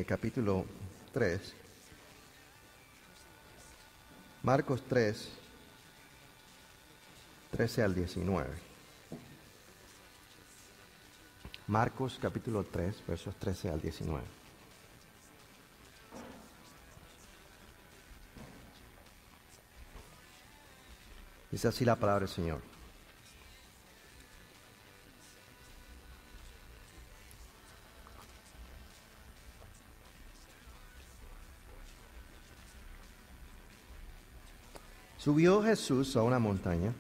capítulo 3. Marcos 3, 13 al 19. Marcos capítulo 3, versos 13 al 19. Dice así la palabra del Señor. Subió Jesús a una montaña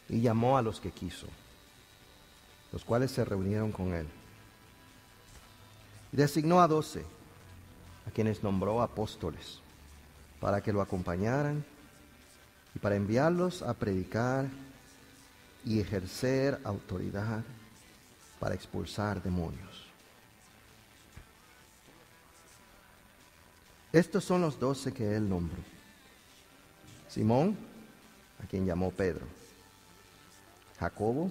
y llamó a los que quiso, los cuales se reunieron con él. Y designó a 12, a quienes nombró apóstoles, para que lo acompañaran y para enviarlos a predicar y ejercer autoridad para expulsar demonios. Estos son los 12 que él nombró: Simón, a quien llamó Pedro; Jacobo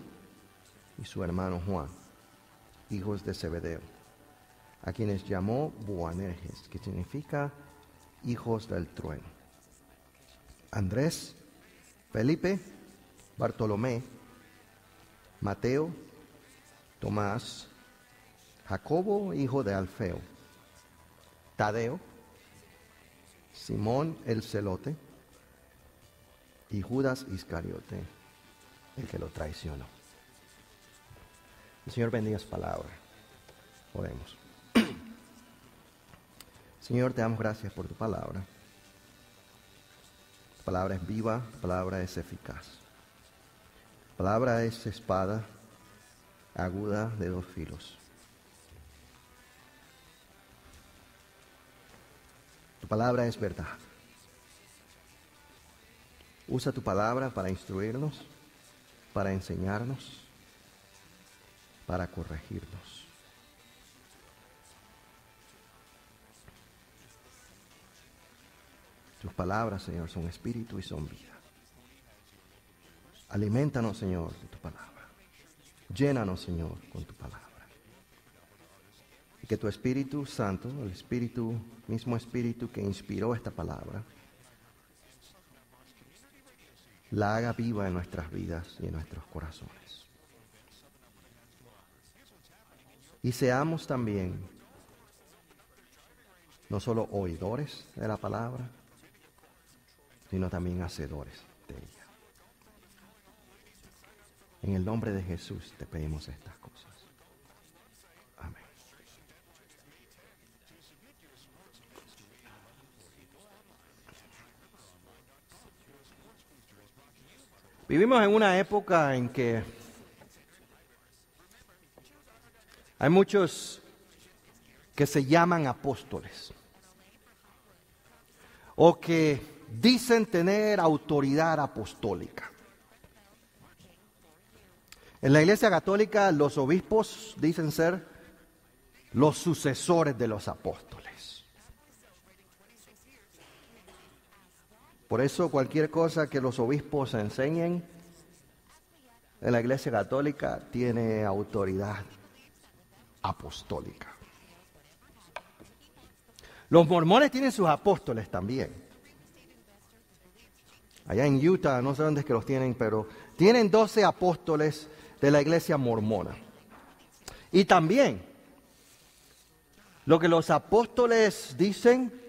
y su hermano Juan, hijos de Zebedeo, a quienes llamó Boanerges, que significa hijos del trueno; Andrés, Felipe, Bartolomé, Mateo, Tomás, Jacobo, hijo de Alfeo, Tadeo, Simón el Celote y Judas Iscariote, el que lo traicionó. El Señor bendiga su palabra. Oremos. Señor, te damos gracias por tu palabra. Tu palabra es viva, tu palabra es eficaz. Tu palabra es espada aguda de 2 filos. Tu palabra es verdad. Usa tu palabra para instruirnos, para enseñarnos, para corregirnos. Tus palabras, Señor, son espíritu y son vida. Aliméntanos, Señor, de tu palabra. Llénanos, Señor, con tu palabra. Y que tu Espíritu Santo, el mismo Espíritu que inspiró esta palabra, la haga viva en nuestras vidas y en nuestros corazones. Y seamos también no solo oidores de la palabra, sino también hacedores de ella. En el nombre de Jesús te pedimos estas cosas. Amén. Vivimos en una época en que hay muchos que se llaman apóstoles o que dicen tener autoridad apostólica. En la Iglesia Católica los obispos dicen ser los sucesores de los apóstoles. Por eso cualquier cosa que los obispos enseñen en la Iglesia Católica tiene autoridad apostólica. Los mormones tienen sus apóstoles también. Allá en Utah, no sé dónde es que los tienen, pero tienen 12 apóstoles de la iglesia mormona. Y también lo que los apóstoles dicen,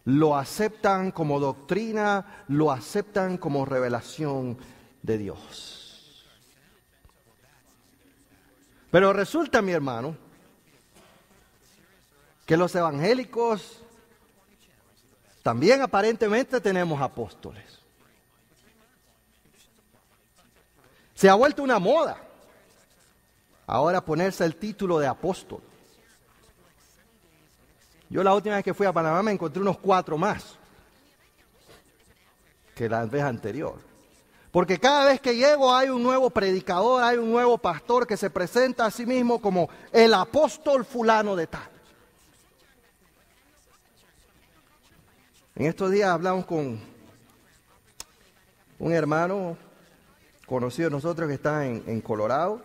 lo aceptan como doctrina, lo aceptan como revelación de Dios. Pero resulta, mi hermano, que los evangélicos también aparentemente tenemos apóstoles. Se ha vuelto una moda ahora ponerse el título de apóstol. Yo la última vez que fui a Panamá me encontré unos 4 más que la vez anterior. Porque cada vez que llego hay un nuevo predicador, hay un nuevo pastor que se presenta a sí mismo como el apóstol fulano de tal. En estos días hablamos con un hermano conocido de nosotros que está en Colorado.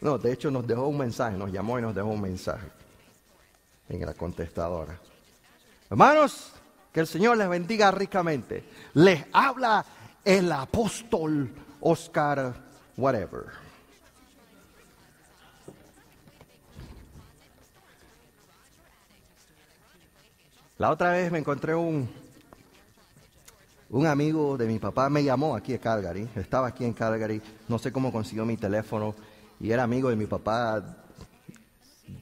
No, de hecho nos dejó un mensaje, nos llamó y nos dejó un mensaje en la contestadora. Hermanos, que el Señor les bendiga ricamente. Les habla el apóstol Oscar whatever. La otra vez me encontré un amigo de mi papá, me llamó aquí a Calgary, estaba aquí en Calgary, no sé cómo consiguió mi teléfono, y era amigo de mi papá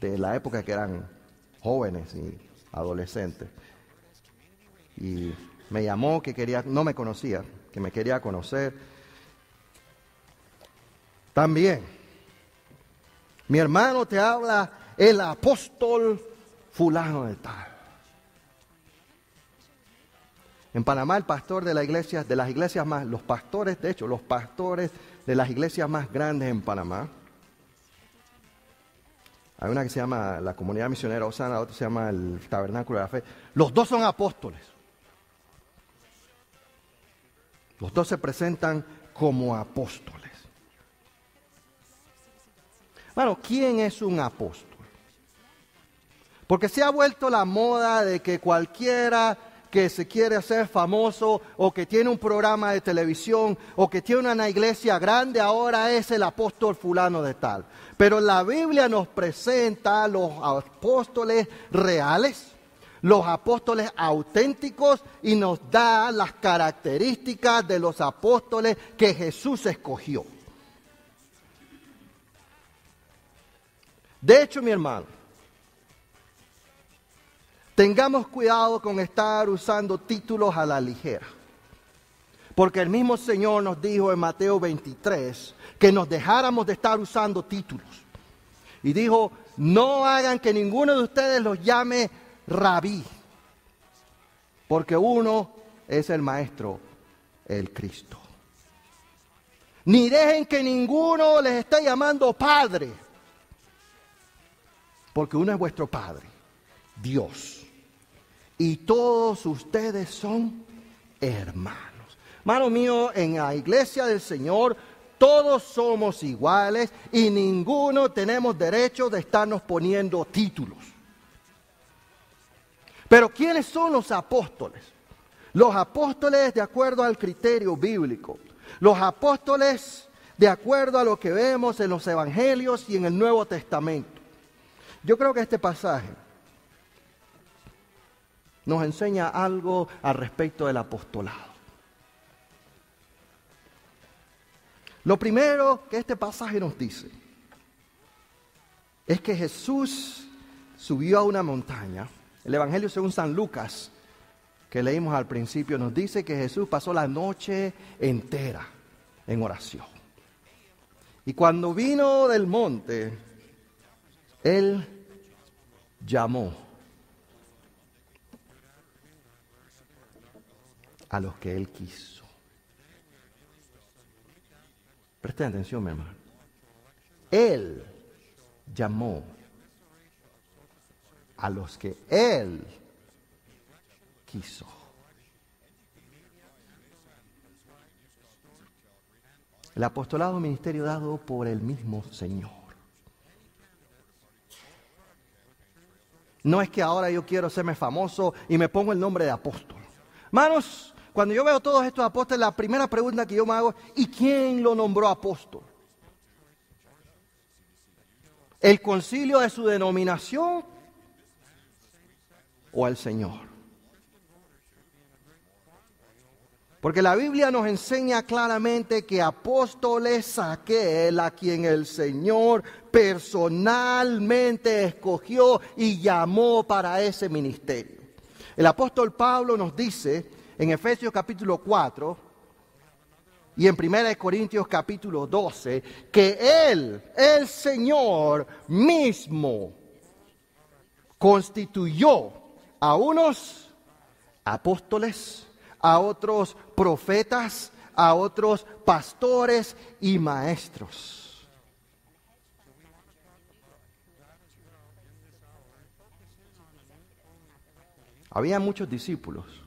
de la época que eran jóvenes y adolescentes. Y me llamó que quería, no me conocía, que me quería conocer. También, mi hermano, te habla el apóstol fulano de tal. En Panamá, el pastor de las iglesias más, los pastores de las iglesias más grandes en Panamá, hay una que se llama la Comunidad Misionera Osana, otra se llama el Tabernáculo de la Fe. Los dos son apóstoles. Los dos se presentan como apóstoles. Bueno, ¿quién es un apóstol? Porque se ha vuelto la moda de que cualquiera que se quiere hacer famoso o que tiene un programa de televisión o que tiene una iglesia grande ahora es el apóstol fulano de tal. Pero la Biblia nos presenta a los apóstoles reales, los apóstoles auténticos y nos da las características de los apóstoles que Jesús escogió. De hecho, mi hermano, tengamos cuidado con estar usando títulos a la ligera. Porque el mismo Señor nos dijo en Mateo 23 que nos dejáramos de estar usando títulos. Y dijo, no hagan que ninguno de ustedes los llame rabí. Porque uno es el Maestro, el Cristo. Ni dejen que ninguno les esté llamando Padre. Porque uno es vuestro Padre, Dios. Y todos ustedes son hermanos. Hermano mío, en la iglesia del Señor todos somos iguales y ninguno tenemos derecho de estarnos poniendo títulos. Pero ¿quiénes son los apóstoles? Los apóstoles de acuerdo al criterio bíblico. Los apóstoles de acuerdo a lo que vemos en los evangelios y en el Nuevo Testamento. Yo creo que este pasaje nos enseña algo al respecto del apostolado. Lo primero que este pasaje nos dice es que Jesús subió a una montaña. El Evangelio según San Lucas, que leímos al principio, nos dice que Jesús pasó la noche entera en oración. Y cuando vino del monte, Él llamó a los que Él quiso. Presten atención, mi hermano. Él llamó a los que Él quiso. El apostolado ministerio dado por el mismo Señor. No es que ahora yo quiero hacerme famoso y me pongo el nombre de apóstol. Hermanos, cuando yo veo todos estos apóstoles, la primera pregunta que yo me hago es, ¿y quién lo nombró apóstol? ¿El concilio de su denominación o el Señor? Porque la Biblia nos enseña claramente que apóstol es aquel a quien el Señor personalmente escogió y llamó para ese ministerio. El apóstol Pablo nos dice en Efesios capítulo 4 y en 1 Corintios capítulo 12 que Él, el Señor mismo, constituyó a unos apóstoles, a otros profetas, a otros pastores y maestros. Había muchos discípulos,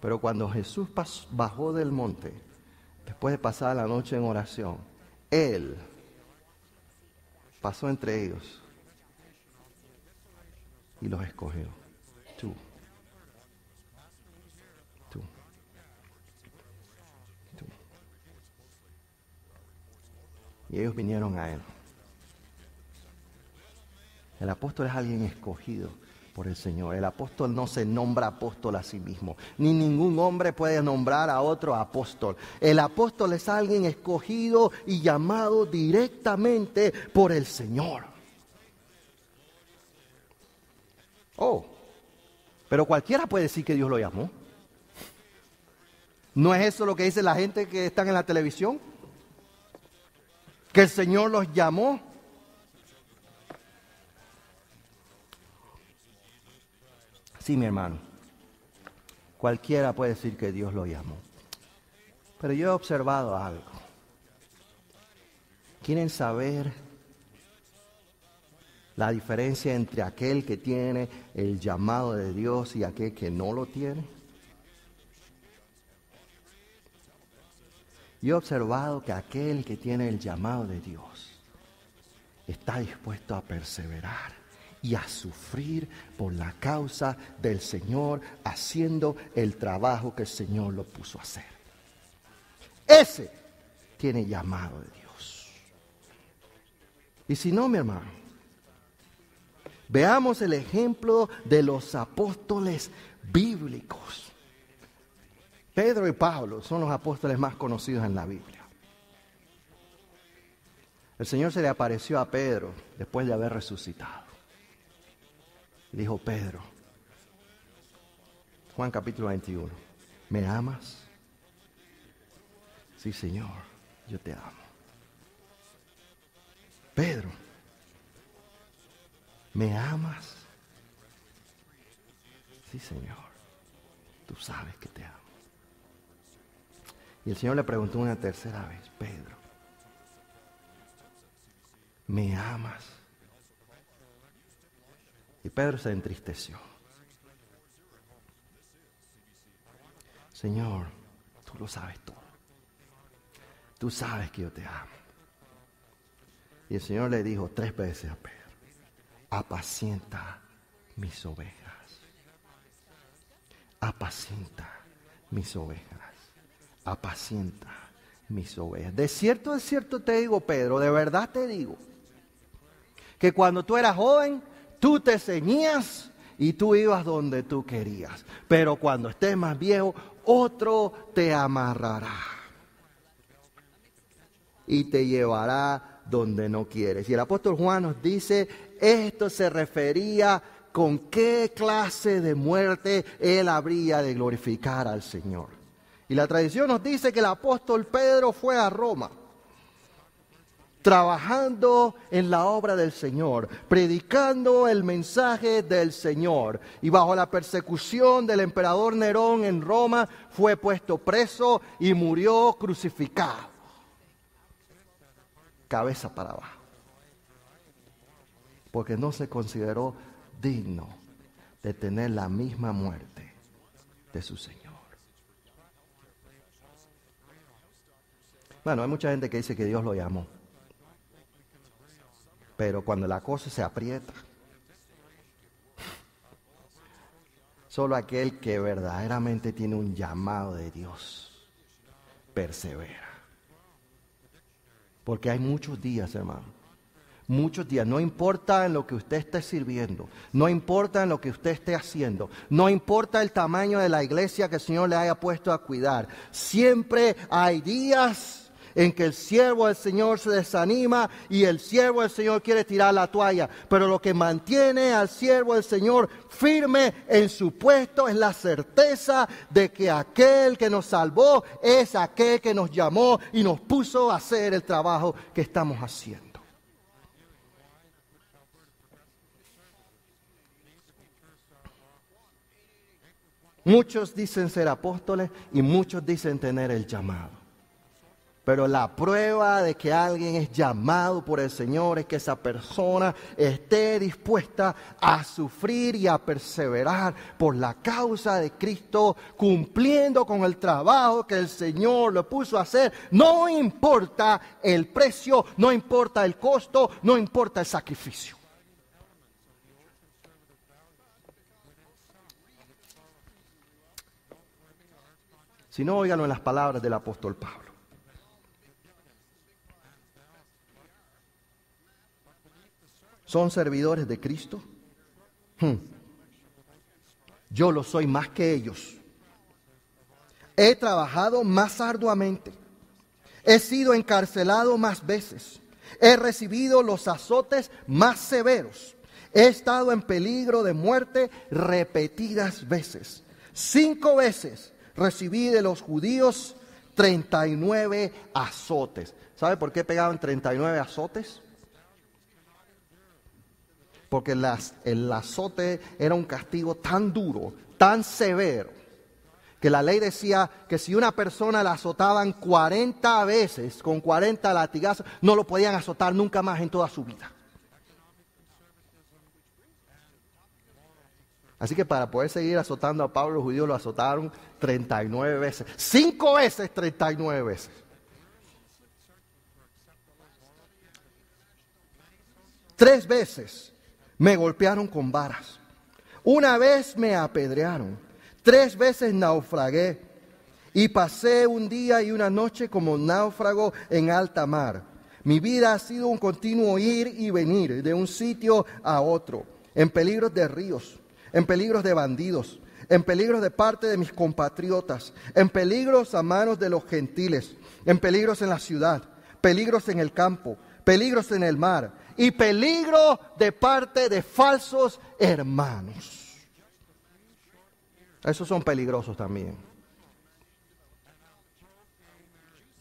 pero cuando Jesús bajó del monte, después de pasar la noche en oración, Él pasó entre ellos y los escogió. Tú. Y ellos vinieron a Él. El apóstol es alguien escogido por el Señor. El apóstol no se nombra apóstol a sí mismo. Ni ningún hombre puede nombrar a otro apóstol. El apóstol es alguien escogido y llamado directamente por el Señor. Oh, pero cualquiera puede decir que Dios lo llamó. ¿No es eso lo que dice la gente que está en la televisión? Que el Señor los llamó. Sí, mi hermano. Cualquiera puede decir que Dios lo llamó. Pero yo he observado algo. ¿Quieren saber la diferencia entre aquel que tiene el llamado de Dios y aquel que no lo tiene? Yo he observado que aquel que tiene el llamado de Dios está dispuesto a perseverar y a sufrir por la causa del Señor, haciendo el trabajo que el Señor lo puso a hacer. Ese tiene llamado de Dios. Y si no, mi hermano, veamos el ejemplo de los apóstoles bíblicos. Pedro y Pablo son los apóstoles más conocidos en la Biblia. El Señor se le apareció a Pedro después de haber resucitado. Y dijo: Pedro, Juan capítulo 21, ¿me amas? Sí, Señor, yo te amo. Pedro, ¿me amas? Sí, Señor, tú sabes que te amo. Y el Señor le preguntó una tercera vez: Pedro, ¿me amas? Y Pedro se entristeció. Señor, tú lo sabes todo. Tú sabes que yo te amo. Y el Señor le dijo 3 veces a Pedro: apacienta mis ovejas. Apacienta mis ovejas. Apacienta mis ovejas. De cierto te digo, Pedro, de verdad te digo, que cuando tú eras joven, tú te ceñías y tú ibas donde tú querías. Pero cuando estés más viejo, otro te amarrará y te llevará donde no quieres. Y el apóstol Juan nos dice, esto se refería con qué clase de muerte él habría de glorificar al Señor. Y la tradición nos dice que el apóstol Pedro fue a Roma, trabajando en la obra del Señor, predicando el mensaje del Señor. Y bajo la persecución del emperador Nerón en Roma, fue puesto preso y murió crucificado, cabeza para abajo, porque no se consideró digno de tener la misma muerte de su Señor. Bueno, hay mucha gente que dice que Dios lo llamó. Pero cuando la cosa se aprieta, solo aquel que verdaderamente tiene un llamado de Dios persevera. Porque hay muchos días, hermano. Muchos días, no importa en lo que usted esté sirviendo, no importa en lo que usted esté haciendo, no importa el tamaño de la iglesia que el Señor le haya puesto a cuidar. Siempre hay días en que el siervo del Señor se desanima y el siervo del Señor quiere tirar la toalla. Pero lo que mantiene al siervo del Señor firme en su puesto es la certeza de que aquel que nos salvó es aquel que nos llamó y nos puso a hacer el trabajo que estamos haciendo. Muchos dicen ser apóstoles y muchos dicen tener el llamado. Pero la prueba de que alguien es llamado por el Señor es que esa persona esté dispuesta a sufrir y a perseverar por la causa de Cristo, cumpliendo con el trabajo que el Señor le puso a hacer. No importa el precio, no importa el costo, no importa el sacrificio. Si no, óiganlo en las palabras del apóstol Pablo. ¿Son servidores de Cristo? Yo lo soy más que ellos. He trabajado más arduamente. He sido encarcelado más veces. He recibido los azotes más severos. He estado en peligro de muerte repetidas veces. 5 veces recibí de los judíos 39 azotes. ¿Sabe por qué pegaban 39 azotes? Porque el azote era un castigo tan duro, tan severo, que la ley decía que si una persona la azotaban 40 veces, con 40 latigazos, no lo podían azotar nunca más en toda su vida. Así que para poder seguir azotando a Pablo, los judíos lo azotaron 39 veces. 5 veces, 39 veces. Tres veces me golpearon con varas. Una vez me apedrearon. 3 veces naufragué. Y pasé un día y una noche como náufrago en alta mar. Mi vida ha sido un continuo ir y venir de un sitio a otro. En peligros de ríos, en peligros de bandidos, en peligros de parte de mis compatriotas, en peligros a manos de los gentiles, en peligros en la ciudad, peligros en el campo, peligros en el mar, y peligro de parte de falsos hermanos. Esos son peligrosos también.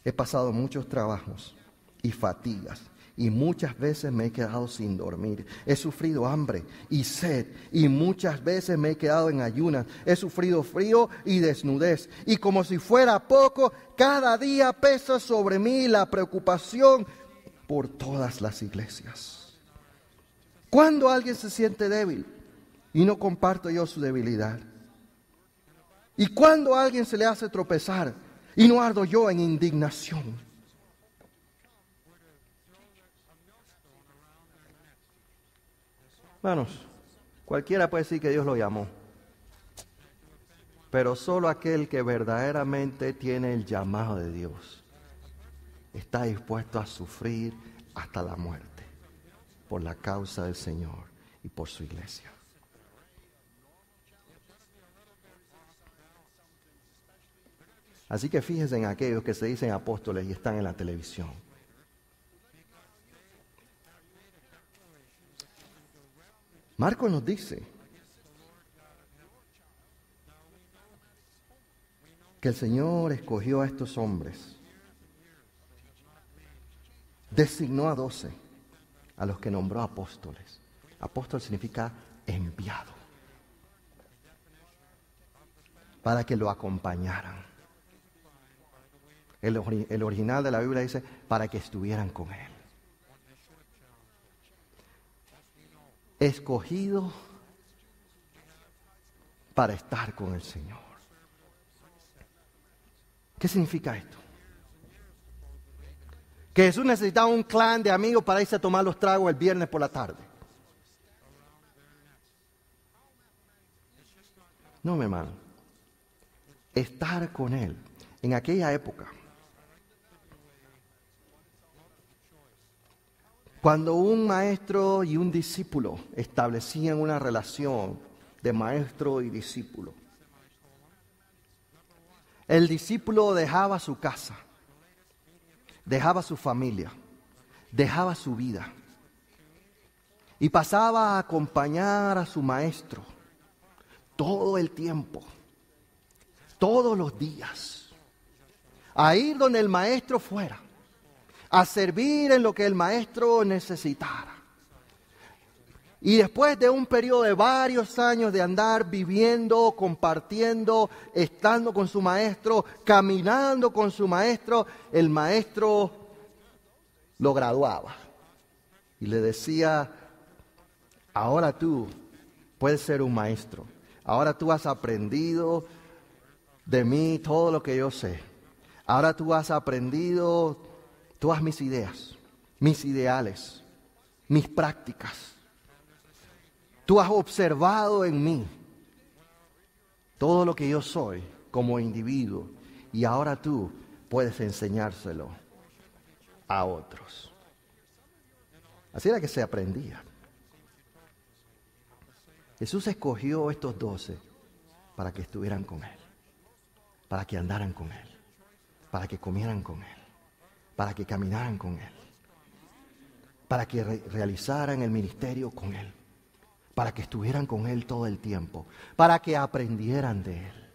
He pasado muchos trabajos y fatigas, y muchas veces me he quedado sin dormir. He sufrido hambre y sed, y muchas veces me he quedado en ayunas. He sufrido frío y desnudez. Y como si fuera poco, cada día pesa sobre mí la preocupación por todas las iglesias. ¿Cuándo alguien se siente débil y no comparto yo su debilidad? ¿Y cuándo a alguien se le hace tropezar y no ardo yo en indignación? Hermanos, cualquiera puede decir que Dios lo llamó, pero solo aquel que verdaderamente tiene el llamado de Dios está dispuesto a sufrir hasta la muerte por la causa del Señor y por su iglesia. Así que fíjense en aquellos que se dicen apóstoles y están en la televisión. Marcos nos dice que el Señor escogió a estos hombres, designó a 12, a los que nombró apóstoles. Apóstol significa enviado, para que lo acompañaran. El original de la Biblia dice, para que estuvieran con Él. Escogido para estar con el Señor. ¿Qué significa esto? Que Jesús necesitaba un clan de amigos para irse a tomar los tragos el viernes por la tarde. No, mi hermano. Estar con Él en aquella época, cuando un maestro y un discípulo establecían una relación de maestro y discípulo, el discípulo dejaba su casa, dejaba su familia, dejaba su vida y pasaba a acompañar a su maestro todo el tiempo, todos los días, a ir donde el maestro fuera, a servir en lo que el maestro necesitara. Y después de un periodo de varios años de andar viviendo, compartiendo, estando con su maestro, caminando con su maestro, el maestro lo graduaba y le decía: ahora tú puedes ser un maestro. Ahora tú has aprendido de mí todo lo que yo sé. Ahora tú has aprendido todas mis ideas, mis ideales, mis prácticas. Tú has observado en mí todo lo que yo soy como individuo y ahora tú puedes enseñárselo a otros. Así era que se aprendía. Jesús escogió estos 12 para que estuvieran con Él, para que andaran con Él, para que comieran con Él, para que caminaran con Él, para que realizaran el ministerio con Él, para que estuvieran con Él todo el tiempo, para que aprendieran de Él,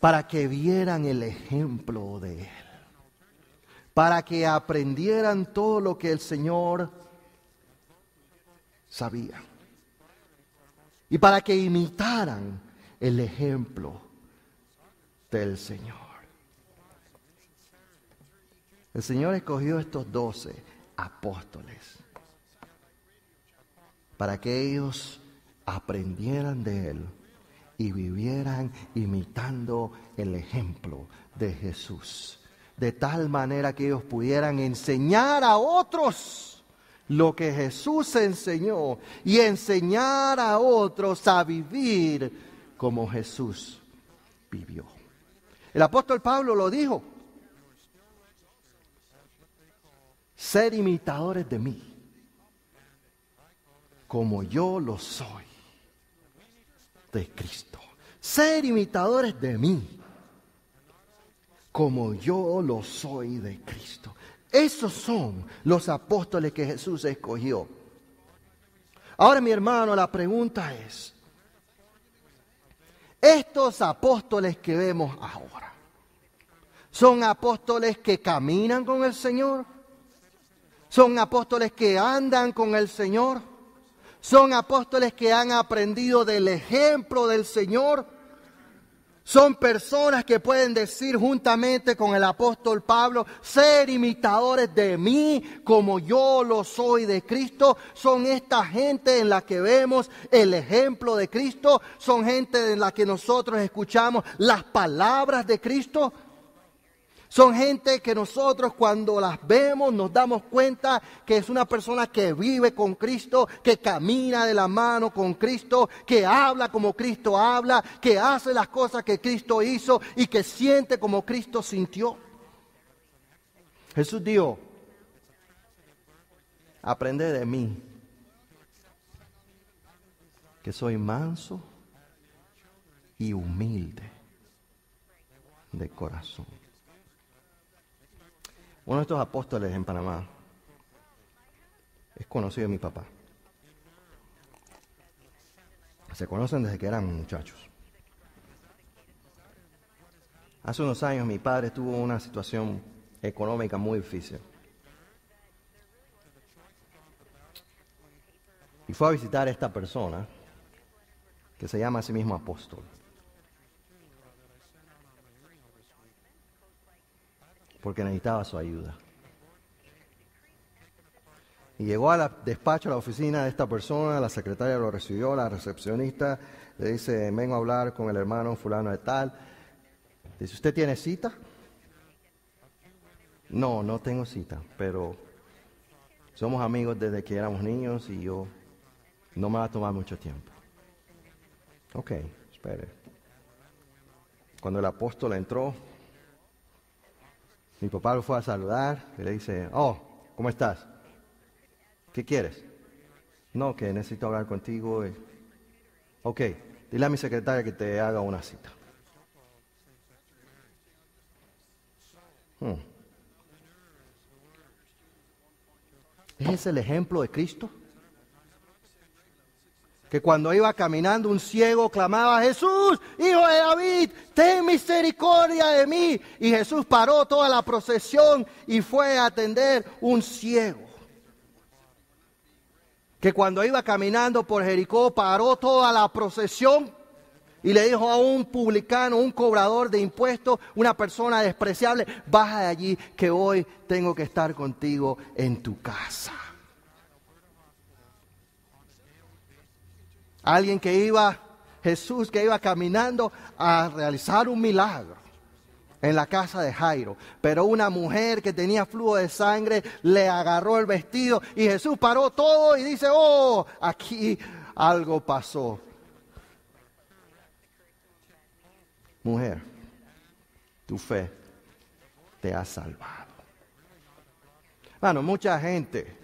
para que vieran el ejemplo de Él, para que aprendieran todo lo que el Señor sabía y para que imitaran el ejemplo del Señor. El Señor escogió estos 12 apóstoles para que ellos aprendieran de Él y vivieran imitando el ejemplo de Jesús, de tal manera que ellos pudieran enseñar a otros lo que Jesús enseñó y enseñar a otros a vivir como Jesús vivió. El apóstol Pablo lo dijo: ser imitadores de mí, como yo lo soy de Cristo. Ser imitadores de mí, como yo lo soy de Cristo. Esos son los apóstoles que Jesús escogió. Ahora, mi hermano, la pregunta es: estos apóstoles que vemos ahora, ¿son apóstoles que caminan con el Señor? ¿Son apóstoles que andan con el Señor? ¿Son apóstoles que han aprendido del ejemplo del Señor? Son personas que pueden decir juntamente con el apóstol Pablo: ser imitadores de mí como yo lo soy de Cristo. Son esta gente en la que vemos el ejemplo de Cristo. Son gente en la que nosotros escuchamos las palabras de Cristo. Son gente que nosotros cuando las vemos nos damos cuenta que es una persona que vive con Cristo, que camina de la mano con Cristo, que habla como Cristo habla, que hace las cosas que Cristo hizo y que siente como Cristo sintió. Jesús dijo: aprended de mí, que soy manso y humilde de corazón. Uno de estos apóstoles en Panamá es conocido de mi papá. Se conocen desde que eran muchachos. Hace unos años mi padre tuvo una situación económica muy difícil. Y fue a visitar a esta persona que se llama a sí mismo apóstol. Porque necesitaba su ayuda. Y llegó al despacho, a la oficina de esta persona, la secretaria lo recibió, la recepcionista le dice: vengo a hablar con el hermano fulano de tal. Dice: ¿usted tiene cita? No, no tengo cita, pero somos amigos desde que éramos niños y yo no me va a tomar mucho tiempo. Ok, espere. Cuando el apóstol entró, mi papá lo fue a saludar y le dice: oh, ¿cómo estás? ¿Qué quieres? No, que necesito hablar contigo. Ok, dile a mi secretaria que te haga una cita. ¿Es ese el ejemplo de Cristo? Que cuando iba caminando un ciego clamaba: Jesús, hijo de David, ten misericordia de mí. Y Jesús paró toda la procesión y fue a atender un ciego. que cuando iba caminando por Jericó paró toda la procesión y le dijo a un publicano, un cobrador de impuestos, una persona despreciable: baja de allí, que hoy tengo que estar contigo en tu casa. Alguien que iba, Jesús, que iba caminando a realizar un milagro en la casa de Jairo, pero una mujer que tenía flujo de sangre le agarró el vestido y Jesús paró todo y dice: oh, aquí algo pasó. Mujer, tu fe te ha salvado. Bueno, mucha gente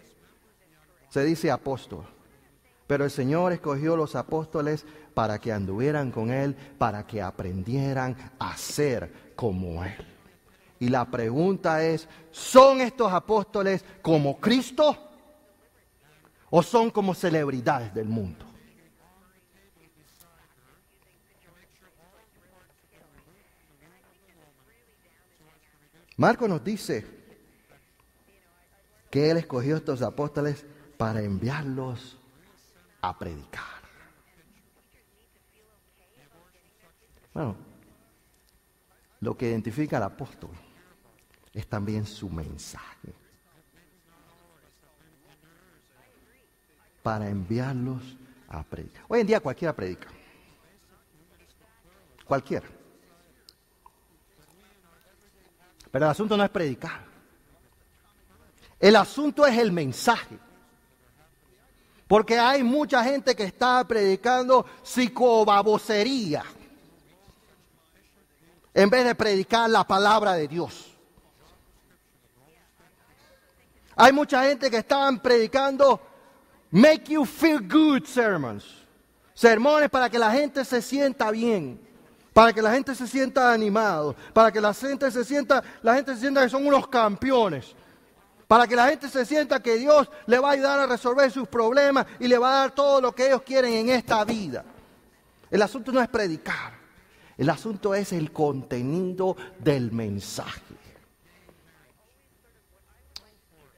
se dice apóstol, pero el Señor escogió los apóstoles para que anduvieran con Él, para que aprendieran a ser como Él. Y la pregunta es: ¿son estos apóstoles como Cristo o son como celebridades del mundo? Marcos nos dice que Él escogió estos apóstoles para enviarlos a predicar. Bueno, lo que identifica al apóstol es también su mensaje. Para enviarlos a predicar. Hoy en día cualquiera predica. Cualquiera. Pero el asunto no es predicar. El asunto es el mensaje. Porque hay mucha gente que está predicando psicobabosería en vez de predicar la palabra de Dios. Hay mucha gente que está predicando make you feel good sermons. Sermones para que la gente se sienta bien, para que la gente se sienta animado, para que la gente se sienta que son unos campeones. Para que la gente se sienta que Dios le va a ayudar a resolver sus problemas y le va a dar todo lo que ellos quieren en esta vida. El asunto no es predicar. El asunto es el contenido del mensaje.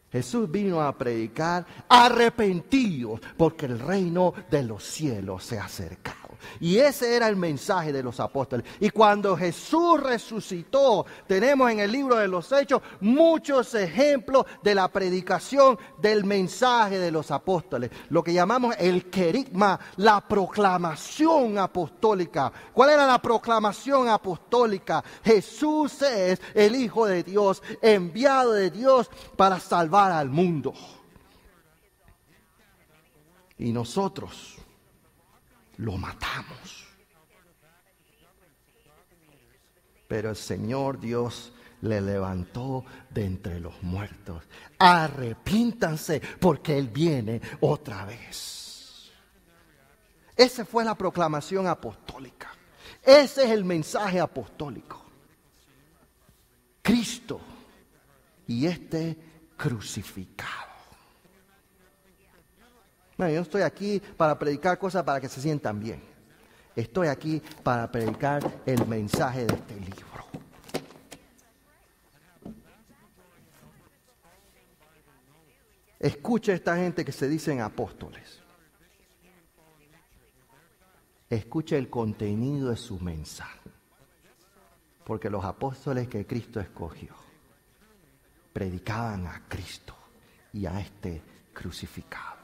Jesús vino a predicar: arrepentidos, porque el reino de los cielos se ha acercado. Y ese era el mensaje de los apóstoles. Y cuando Jesús resucitó, tenemos en el libro de los Hechos muchos ejemplos de la predicación del mensaje de los apóstoles. Lo que llamamos el querigma, la proclamación apostólica. ¿Cuál era la proclamación apostólica? Jesús es el Hijo de Dios, enviado de Dios para salvar al mundo. Y nosotros lo matamos. Pero el Señor Dios le levantó de entre los muertos. Arrepíntanse, porque Él viene otra vez. Esa fue la proclamación apostólica. Ese es el mensaje apostólico. Cristo y crucificado. No, yo no estoy aquí para predicar cosas para que se sientan bien. Estoy aquí para predicar el mensaje de este libro. Escucha a esta gente que se dicen apóstoles. Escucha el contenido de su mensaje. Porque los apóstoles que Cristo escogió predicaban a Cristo y a crucificado.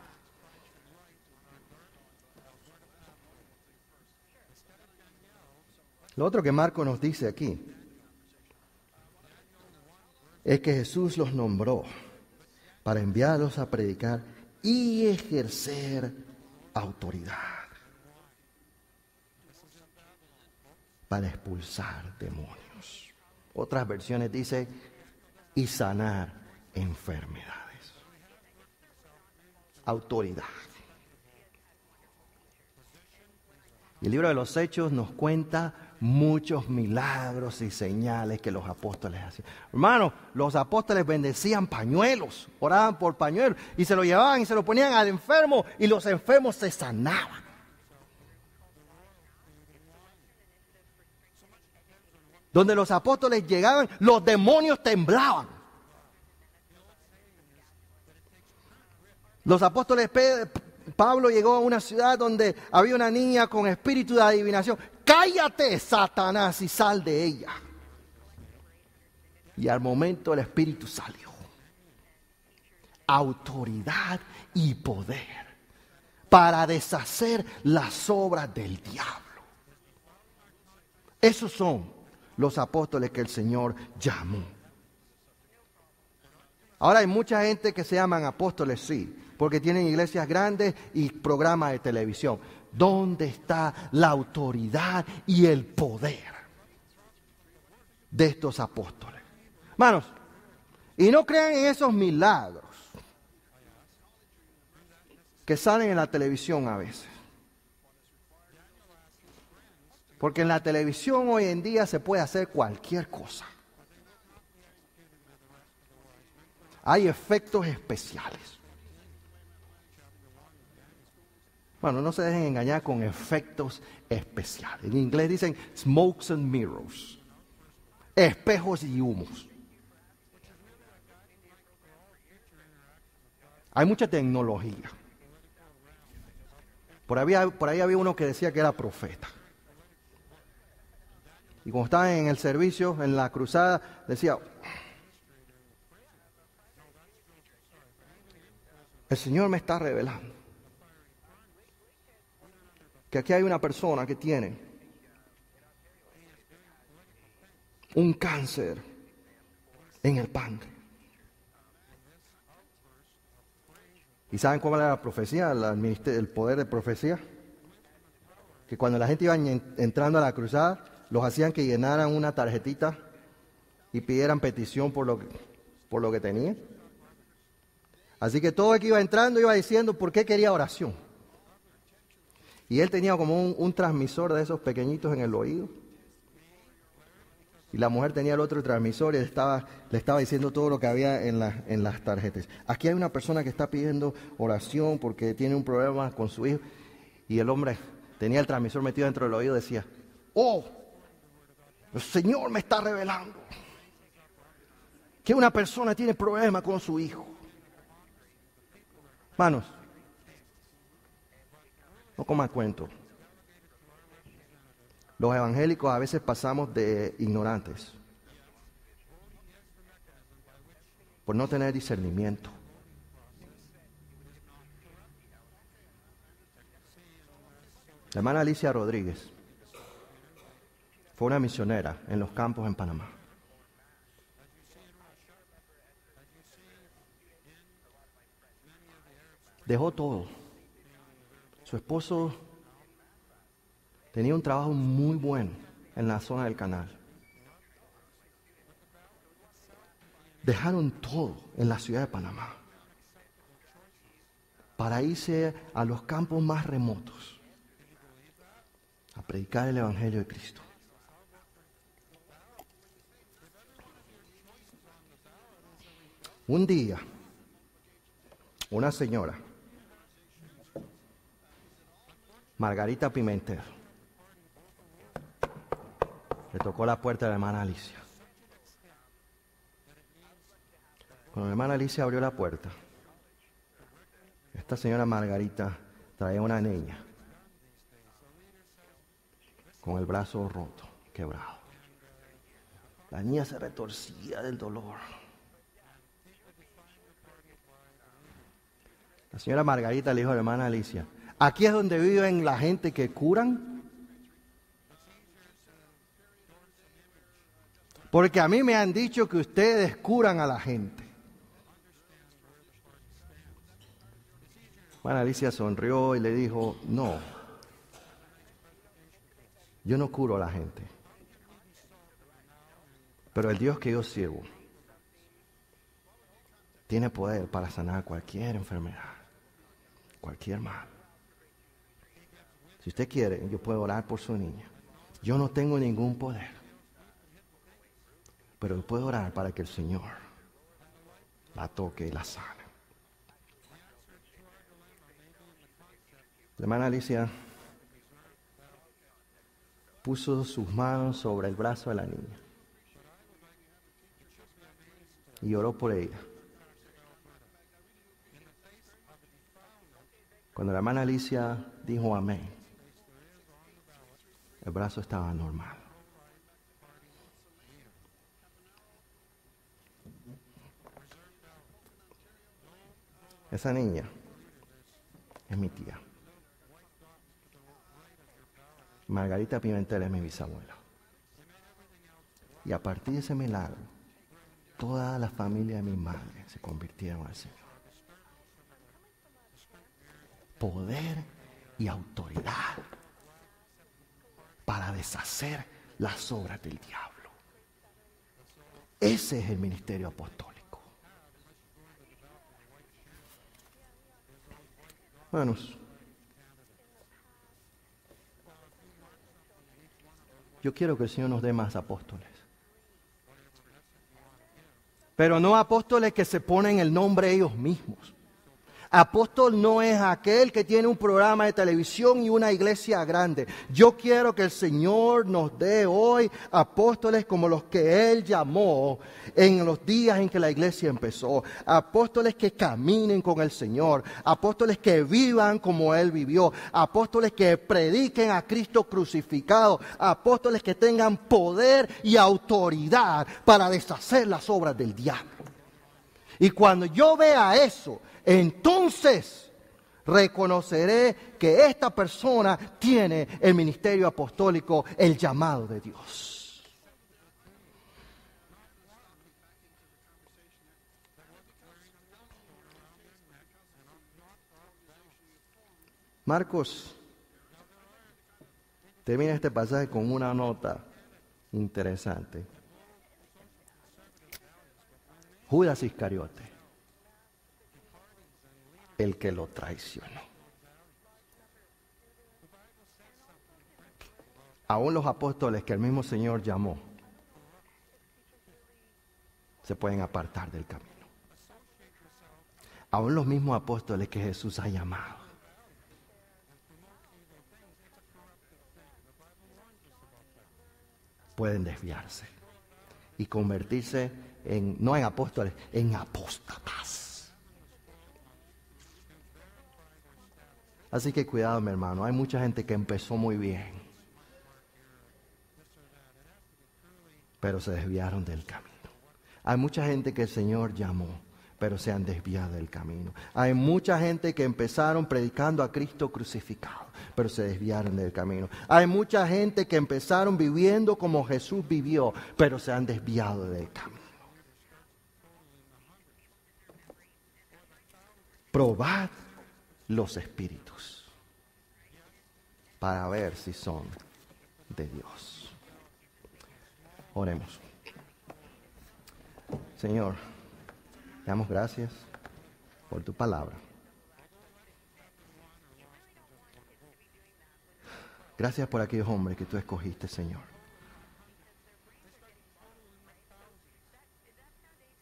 Lo otro que Marcos nos dice aquí es que Jesús los nombró para enviarlos a predicar y ejercer autoridad, para expulsar demonios. Otras versiones dicen y sanar enfermedades. Autoridad. Y el libro de los Hechos nos cuenta muchos milagros y señales que los apóstoles hacían. Hermanos, los apóstoles bendecían pañuelos, oraban por pañuelos y se lo llevaban y se lo ponían al enfermo y los enfermos se sanaban. Donde los apóstoles llegaban, los demonios temblaban. Los apóstoles Pablo llegó a una ciudad donde había una niña con espíritu de adivinación. Cállate, Satanás, y sal de ella. Y al momento el espíritu salió. Autoridad y poder para deshacer las obras del diablo. Esos son los apóstoles que el Señor llamó. Ahora hay mucha gente que se llaman apóstoles, sí, porque tienen iglesias grandes y programas de televisión. ¿Dónde está la autoridad y el poder de estos apóstoles? Hermanos, y no crean en esos milagros que salen en la televisión a veces. Porque en la televisión hoy en día se puede hacer cualquier cosa. Hay efectos especiales. Bueno, no se dejen engañar con efectos especiales. En inglés dicen smokes and mirrors. Espejos y humos. Hay mucha tecnología. Por ahí había uno que decía que era profeta. Y cuando estaba en el servicio, en la cruzada, decía: el Señor me está revelando que aquí hay una persona que tiene un cáncer en el páncreas. ¿Y saben cuál era la profecía, el poder de profecía? Que cuando la gente iba entrando a la cruzada, los hacían que llenaran una tarjetita y pidieran petición por lo que tenían. Así que todo el que iba entrando iba diciendo por qué quería oración. Y él tenía como un transmisor de esos pequeñitos en el oído. Y la mujer tenía el otro transmisor y le estaba diciendo todo lo que había en las tarjetas. Aquí hay una persona que está pidiendo oración porque tiene un problema con su hijo. Y el hombre tenía el transmisor metido dentro del oído y decía: oh, el Señor me está revelando que una persona tiene problema con su hijo. Hermanos, no coman cuento. Los evangélicos a veces pasamos de ignorantes por no tener discernimiento. La hermana Alicia Rodríguez fue una misionera en los campos en Panamá. Dejó todo. Su esposo tenía un trabajo muy bueno en la zona del canal. Dejaron todo en la ciudad de Panamá para irse a los campos más remotos a predicar el Evangelio de Cristo. Un día, una señora, Margarita Pimentel, le tocó la puerta de la hermana Alicia. Cuando la hermana Alicia abrió la puerta, esta señora Margarita traía una niña con el brazo roto, quebrado. La niña se retorcía del dolor. La señora Margarita le dijo a la hermana Alicia: aquí es donde viven la gente que curan. Porque a mí me han dicho que ustedes curan a la gente. Hermana Alicia sonrió y le dijo: no, yo no curo a la gente. Pero el Dios que yo sirvo tiene poder para sanar cualquier enfermedad, cualquier mal. Si usted quiere, yo puedo orar por su niña. Yo no tengo ningún poder, pero puedo orar para que el Señor la toque y la sane. La hermana Alicia puso sus manos sobre el brazo de la niña y oró por ella. Cuando la hermana Alicia dijo amén, el brazo estaba normal. Esa niña es mi tía. Margarita Pimentel es mi bisabuela. Y a partir de ese milagro, toda la familia de mi madre se convirtieron al Señor. Poder y autoridad para deshacer las obras del diablo. Ese es el ministerio apostólico. Hermanos, yo quiero que el Señor nos dé más apóstoles. Pero no apóstoles que se ponen el nombre ellos mismos. Apóstol no es aquel que tiene un programa de televisión y una iglesia grande. Yo quiero que el Señor nos dé hoy apóstoles como los que Él llamó en los días en que la iglesia empezó. Apóstoles que caminen con el Señor. Apóstoles que vivan como Él vivió. Apóstoles que prediquen a Cristo crucificado. Apóstoles que tengan poder y autoridad para deshacer las obras del diablo. Y cuando yo vea eso, entonces reconoceré que esta persona tiene el ministerio apostólico, el llamado de Dios. Marcos termina este pasaje con una nota interesante. Judas Iscariote, el que lo traicionó. Aún los apóstoles que el mismo Señor llamó se pueden apartar del camino. Aún los mismos apóstoles que Jesús ha llamado pueden desviarse y convertirse no en apóstoles, en apóstatas. Así que cuidado, mi hermano. Hay mucha gente que empezó muy bien, pero se desviaron del camino. Hay mucha gente que el Señor llamó, pero se han desviado del camino. Hay mucha gente que empezaron predicando a Cristo crucificado, pero se desviaron del camino. Hay mucha gente que empezaron viviendo como Jesús vivió, pero se han desviado del camino. Probad los espíritus para ver si son de Dios. Oremos. Señor, te damos gracias por tu palabra. Gracias por aquellos hombres que tú escogiste, Señor,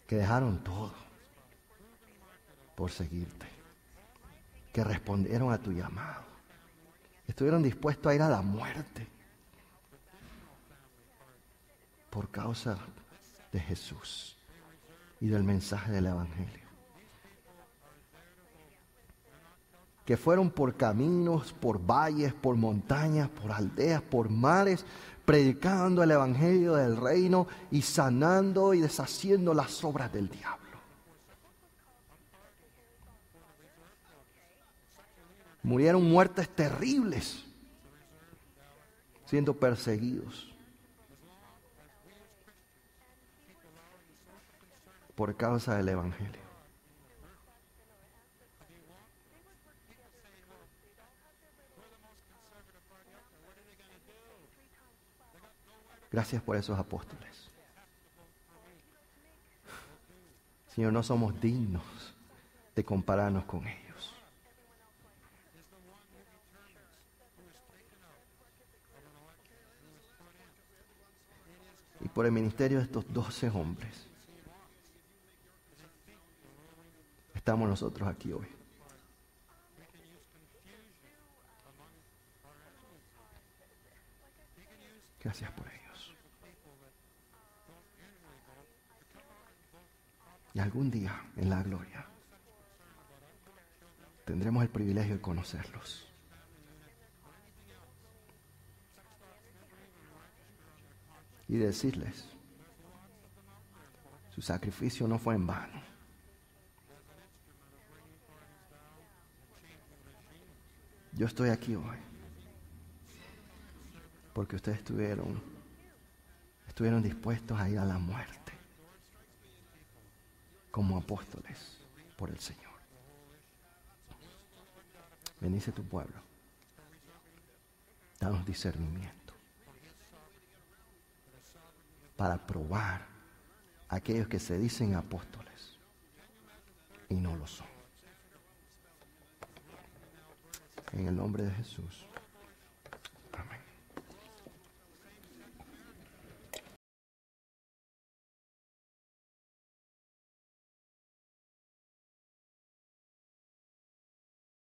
que dejaron todo por seguirte, que respondieron a tu llamado, estuvieron dispuestos a ir a la muerte por causa de Jesús y del mensaje del Evangelio. Que fueron por caminos, por valles, por montañas, por aldeas, por mares, predicando el Evangelio del reino y sanando y deshaciendo las obras del diablo. Murieron muertes terribles, siendo perseguidos por causa del Evangelio. Gracias por esos apóstoles. Señor, no somos dignos de compararnos con ellos. Y por el ministerio de estos 12 hombres, estamos nosotros aquí hoy. Gracias por ellos. Y algún día en la gloria tendremos el privilegio de conocerlos. Y decirles, su sacrificio no fue en vano. Yo estoy aquí hoy porque ustedes estuvieron dispuestos a ir a la muerte como apóstoles por el Señor. Bendice tu pueblo. Danos discernimiento para probar a aquellos que se dicen apóstoles y no lo son. En el nombre de Jesús.